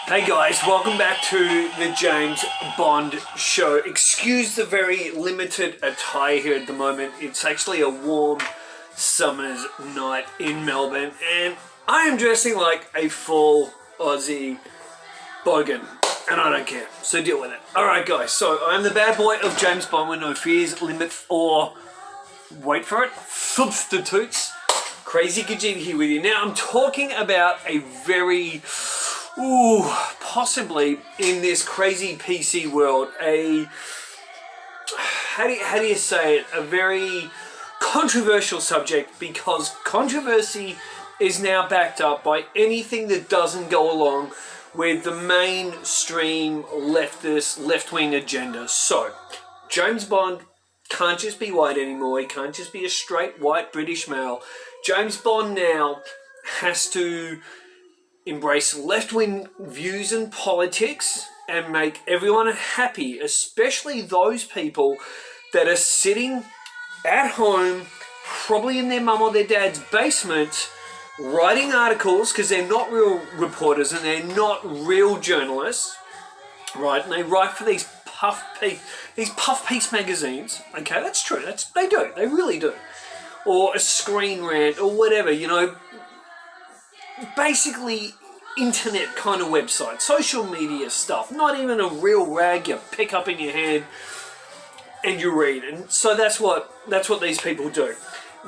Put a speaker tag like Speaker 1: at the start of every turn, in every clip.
Speaker 1: Hey guys, welcome back to the James Bond show. Excuse the very limited attire here at the moment. It's actually a warm summer's night in Melbourne and I am dressing like a full Aussie bogan and I don't care, so deal with it. Alright guys, so I'm the bad boy of James Bond with no fears, limits or, wait for it, substitutes. Krazy Kajeevie here with you. Now I'm talking about a very... possibly in this crazy PC world, how do you say it, a very controversial subject, because controversy is now backed up by anything that doesn't go along with the mainstream leftist, left-wing agenda. So, James Bond can't just be white anymore, he can't just be a straight white British male. James Bond now has to embrace left-wing views and politics and make everyone happy, especially those people that are sitting at home, probably in their mum or their dad's basement, writing articles because they're not real reporters and they're not real journalists, right? And they write for these puff piece magazines. Okay, that's true. They do. They really do. Or a Screen Rant or whatever, you know. Basically internet kind of website, social media stuff, not even a real rag you pick up in your hand and you read. And so that's what these people do.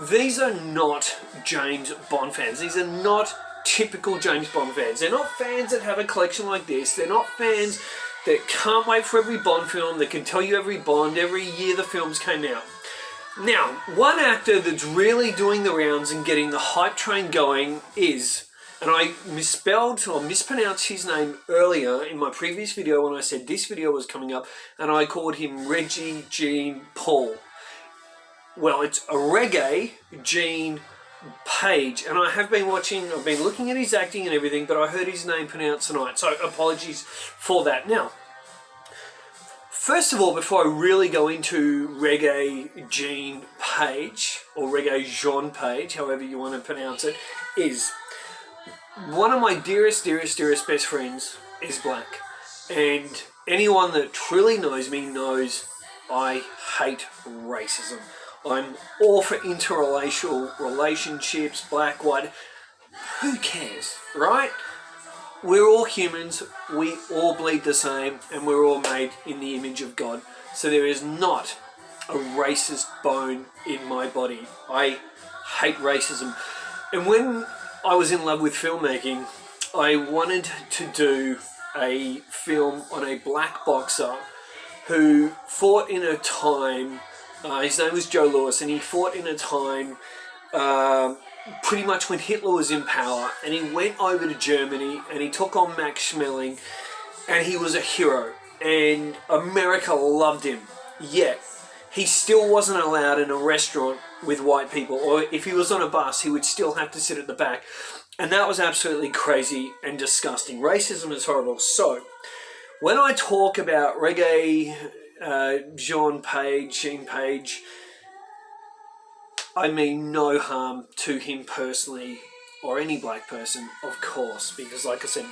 Speaker 1: These are not James Bond fans. These are not typical James Bond fans. They're not fans that have a collection like this. They're not fans that can't wait for every Bond film, that can tell you every Bond, every year the films came out. Now, one actor that's really doing the rounds and getting the hype train going is... and I misspelled or mispronounced his name earlier in my previous video when I said this video was coming up, and I called him Rege-Jean Page. Well, it's a Rege-Jean Page, and I've been looking at his acting and everything, but I heard his name pronounced tonight, so apologies for that. Now, first of all, before I really go into Rege-Jean Page, or Rege-Jean Page, however you want to pronounce it, is... one of my dearest best friends is black, and anyone that truly knows me knows I hate racism. I'm all for interracial relationships, black, white, who cares, right? We're all humans, we all bleed the same, and we're all made in the image of God. So there is not a racist bone in my body. I hate racism. And when I was in love with filmmaking, I wanted to do a film on a black boxer who fought in a time, his name was Joe Louis, and he fought in a time pretty much when Hitler was in power, and he went over to Germany and he took on Max Schmeling, and he was a hero, and America loved him, yet he still wasn't allowed in a restaurant with white people, or if he was on a bus, he would still have to sit at the back. And that was absolutely crazy and disgusting. Racism is horrible. So, when I talk about Rege-Jean Page, I mean no harm to him personally, or any black person, of course, because like I said,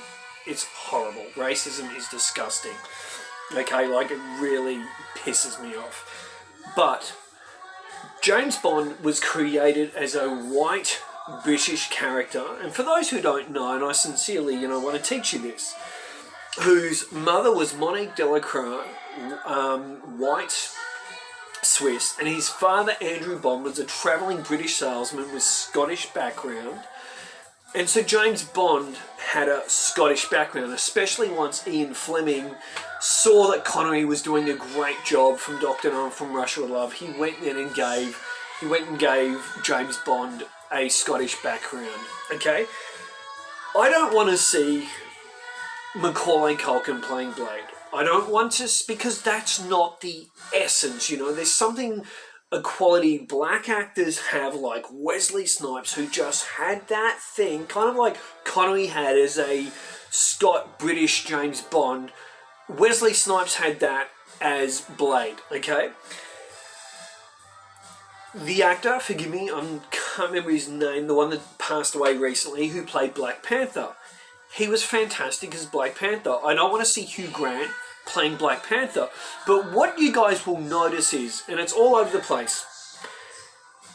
Speaker 1: it's horrible. Racism is disgusting. Okay, like it really pisses me off. But James Bond was created as a white British character, and for those who don't know, and I sincerely, want to teach you this, whose mother was Monique Delacroix, white Swiss, and his father, Andrew Bond, was a travelling British salesman with Scottish background. And so James Bond had a Scottish background, especially once Ian Fleming saw that Connery was doing a great job from Dr. No from Russia with Love. He went and gave James Bond a Scottish background. Okay? I don't want to see Macaulay Culkin playing Blade. I don't want to, because that's not the essence, There's something quality black actors have, like Wesley Snipes, who just had that thing, kind of like Connery had as a British James Bond. Wesley Snipes had that as Blade, okay? The actor, forgive me, I can't remember his name, the one that passed away recently, who played Black Panther. he was fantastic as Black Panther. I don't want to see Hugh Grant playing Black Panther. But what you guys will notice is, and it's all over the place,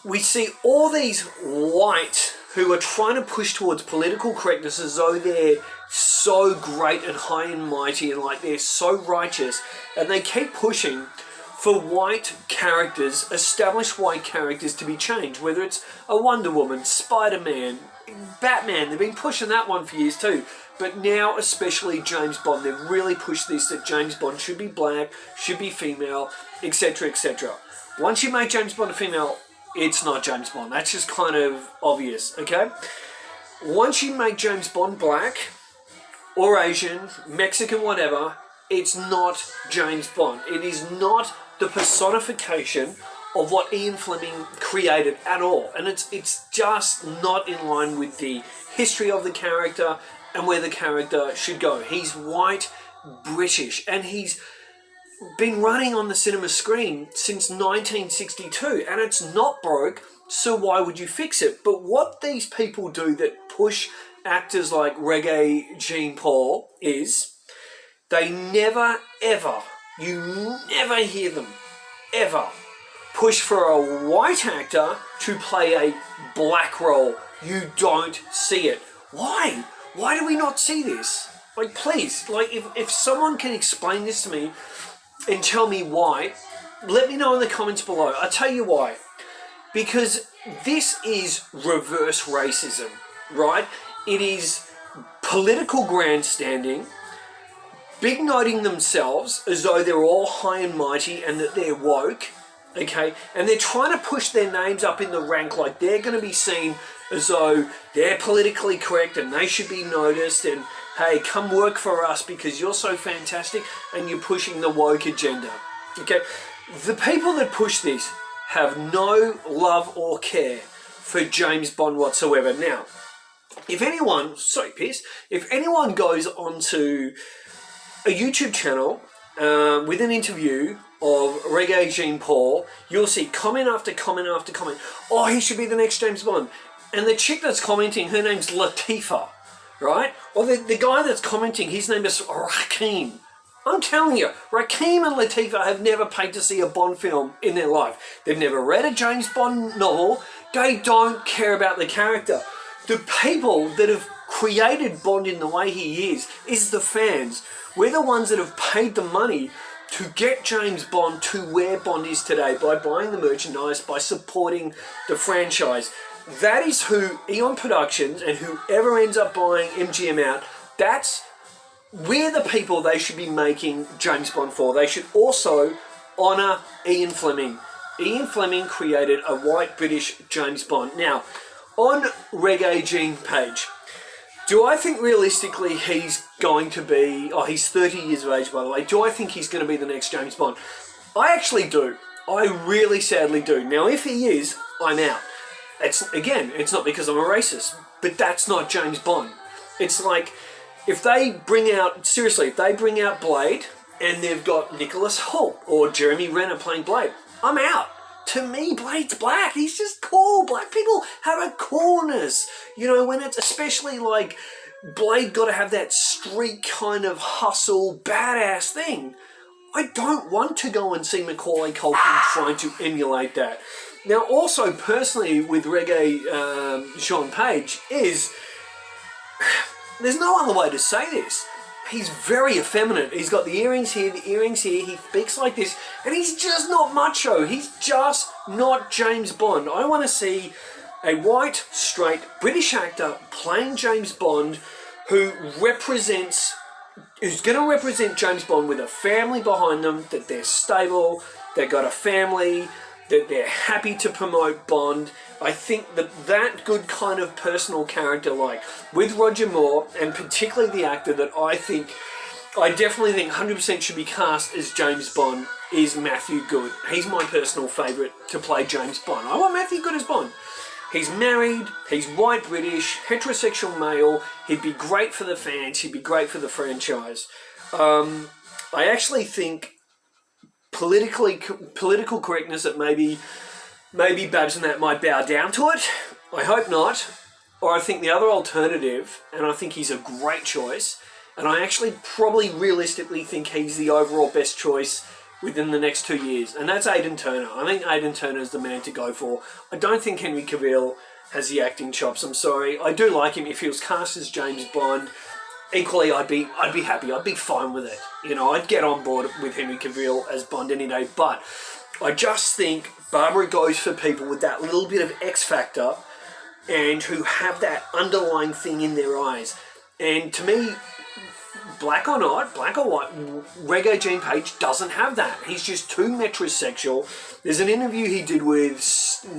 Speaker 1: we see all these white who are trying to push towards political correctness as though they're so great and high and mighty and like they're so righteous, and they keep pushing for white characters, established white characters, to be changed, whether it's a Wonder Woman, Spider-Man, Batman. They've been pushing that one for years too, but now especially James Bond, they've really pushed this, that James Bond should be black, should be female, etc, etc. Once you make James Bond a female, it's not James Bond. That's just kind of obvious, okay? Once you make James Bond black, or Asian, Mexican, whatever, it's not James Bond. It is not the personification of what Ian Fleming created at all. And it's just not in line with the history of the character and where the character should go. He's white, British, and he's been running on the cinema screen since 1962, and it's not broke, so why would you fix it? But what these people do that push actors like Rege-Jean Page is, they never ever, you never hear them ever push for a white actor to play a black role. You don't see it. Why? Why do we not see this? Like, please, like, if someone can explain this to me and tell me why, let me know in the comments below. I'll tell you why. Because this is reverse racism, right? It is political grandstanding, big noting themselves as though they're all high and mighty and that they're woke, okay? And they're trying to push their names up in the rank like they're going to be seen as though they're politically correct and they should be noticed, and hey, come work for us because you're so fantastic and you're pushing the woke agenda, okay? The people that push this have no love or care for James Bond whatsoever. Now, if anyone, sorry Pierce, if anyone goes onto a YouTube channel with an interview of Rege-Jean Page, you'll see comment after comment after comment. Oh, he should be the next James Bond. And the chick that's commenting, her name's Latifah, right? Or the guy that's commenting, his name is Rakeem. I'm telling you, Rakeem and Latifah have never paid to see a Bond film in their life. They've never read a James Bond novel. They don't care about the character. The people that have created Bond in the way he is the fans. We're the ones that have paid the money to get James Bond to where Bond is today by buying the merchandise, by supporting the franchise. That is who Eon Productions and whoever ends up buying MGM out, we're the people they should be making James Bond for. They should also honour Ian Fleming. Ian Fleming created a white British James Bond. Now, on Rege-Jean Page, do I think realistically he's going to be, he's 30 years of age by the way, do I think he's going to be the next James Bond? I actually do. I really sadly do. Now, if he is, I'm out. It's not because I'm a racist, but that's not James Bond. It's like, if they bring out Blade and they've got Nicholas Hoult or Jeremy Renner playing Blade, I'm out. To me, Blade's black. He's just cool. Black people have a coolness. You know, when it's especially like Blade got to have that street kind of hustle, badass thing. I don't want to go and see Macaulay Culkin trying to emulate that. Now, also, personally, with Rege-Jean Page is, there's no other way to say this. He's very effeminate. He's got the earrings here, he speaks like this, and he's just not macho. He's just not James Bond. I want to see a white, straight British actor playing James Bond who's going to represent James Bond with a family behind them, that they're stable, they've got a family, that they're happy to promote Bond. I think that good kind of personal character, like with Roger Moore, and particularly the actor that I definitely think 100% should be cast as James Bond, is Matthew Good. He's my personal favourite to play James Bond. I want Matthew Good as Bond. He's married, he's white British, heterosexual male, he'd be great for the fans, he'd be great for the franchise. I actually think political correctness that maybe Babs and that might bow down to it. I hope not. or I think the other alternative, and I think he's a great choice, and I actually probably realistically think he's the overall best choice within the next 2 years, and that's Aidan Turner. I think Aidan Turner is the man to go for. I don't think Henry Cavill has the acting chops. I'm sorry. I do like him if he was cast as James Bond. Equally, I'd be happy. I'd be fine with it. You know, I'd get on board with Henry Cavill as Bond any day. But I just think Barbara goes for people with that little bit of X factor and who have that underlying thing in their eyes. And to me, black or not, black or white, Rege-Jean Page doesn't have that. He's just too metrosexual. There's an interview he did with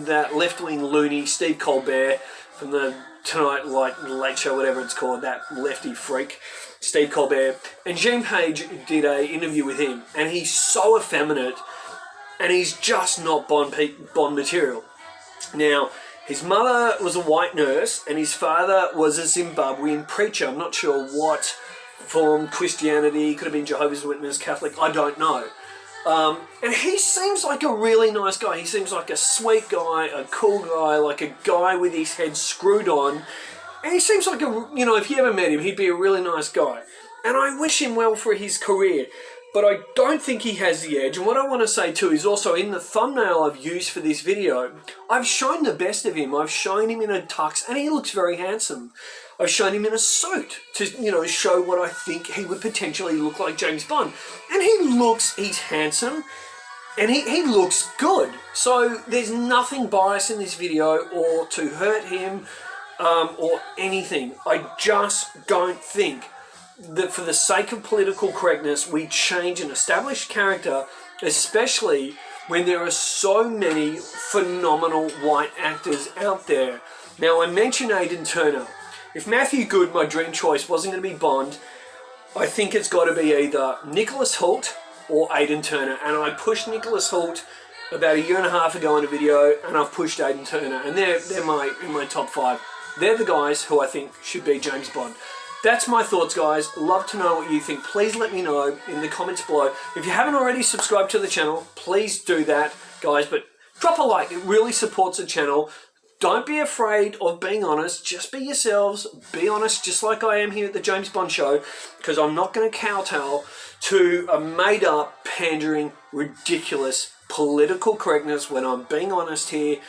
Speaker 1: that left-wing loony Steve Colbert from the Tonight Late Show, whatever it's called, that lefty freak, Steve Colbert. And Jean Page did an interview with him, and he's so effeminate, and he's just not Bond material. Now, his mother was a white nurse, and his father was a Zimbabwean preacher. I'm not sure what form, Christianity, could have been Jehovah's Witness, Catholic, I don't know. And he seems like a really nice guy. He seems like a sweet guy, a cool guy, like a guy with his head screwed on. And he seems like if you ever met him, he'd be a really nice guy. And I wish him well for his career. But I don't think he has the edge. And what I want to say too is also in the thumbnail I've used for this video, I've shown the best of him. I've shown him in a tux, and he looks very handsome. I've shown him in a suit to, show what I think he would potentially look like James Bond. And he's handsome, and he looks good. So there's nothing biased in this video or to hurt him or anything. I just don't think that for the sake of political correctness, we change an established character, especially when there are so many phenomenal white actors out there. Now, I mentioned Aidan Turner. If Matthew Good, my dream choice, wasn't going to be Bond, I think it's got to be either Nicholas Hoult or Aidan Turner. And I pushed Nicholas Hoult about 1.5 years ago in a video, and I've pushed Aidan Turner. And they're in my top 5. They're the guys who I think should be James Bond. That's my thoughts, guys. Love to know what you think. Please let me know in the comments below. If you haven't already subscribed to the channel, please do that, guys. But drop a like. It really supports the channel. Don't be afraid of being honest. Just be yourselves. Be honest, just like I am here at the James Bond Show, because I'm not going to kowtow to a made-up, pandering, ridiculous political correctness when I'm being honest here.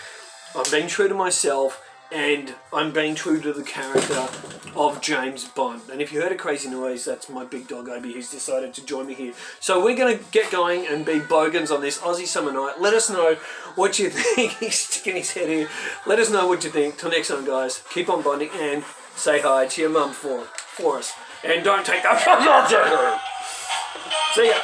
Speaker 1: I'm being true to myself, and I'm being true to the character of James Bond. And if you heard a crazy noise, that's my big dog Obi who's decided to join me here. So we're going to get going and be bogans on this Aussie summer night. Let us know what you think. He's sticking his head here. Let us know what you think. Till next time, guys, keep on bonding and say hi to your mum for us. And don't take that from your See ya.